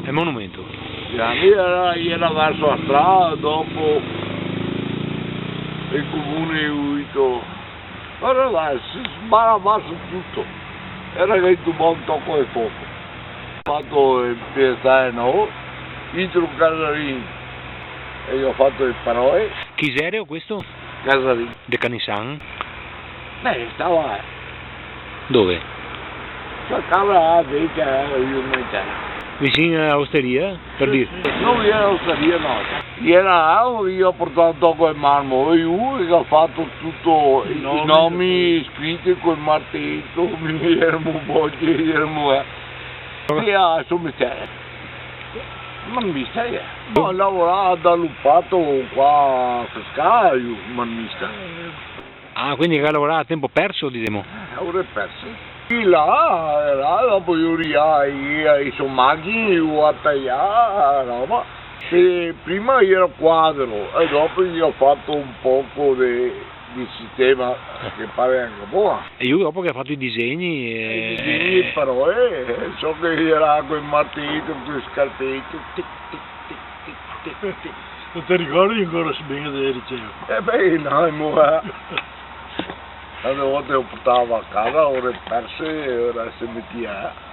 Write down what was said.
È monumento. Era verso la strada, dopo il comune è uscito. Ora là, si sbarava su tutto. Era che tu un tocco di fuoco. Ho fatto il pietano, intro Casarini. E io ho fatto il parole. Chiserio questo? Casarini. De Canisan? Stava Dove? la camera vecchia, io non c'era. Vicino all'osteria? Per dire. Non era osteria, no. Era io ho portato un tocco di marmo e io che ho fatto tutto i nomi scritti col martello, mi erano bocce, erano e a suo mestiere. Ma mi stai? Ho lavorato da lupato qua a Pescaio, ma mi stai. Ah, quindi che lavorava a tempo perso, diciamo? Ora è perso. E là, dopo io i suoi macchine, io a tagliare, roba. E prima ero quadro e dopo io ho fatto un poco di sistema che pare anche buono. E io dopo che ha fatto i disegni I disegni però so che era quel martello, quel scarpetto, tic tic tic tic tic tic tic. Non ti ricordi ancora se bene del liceo? Beh, no, tante volte lo portavo a casa, ora è perso e ora si mettia.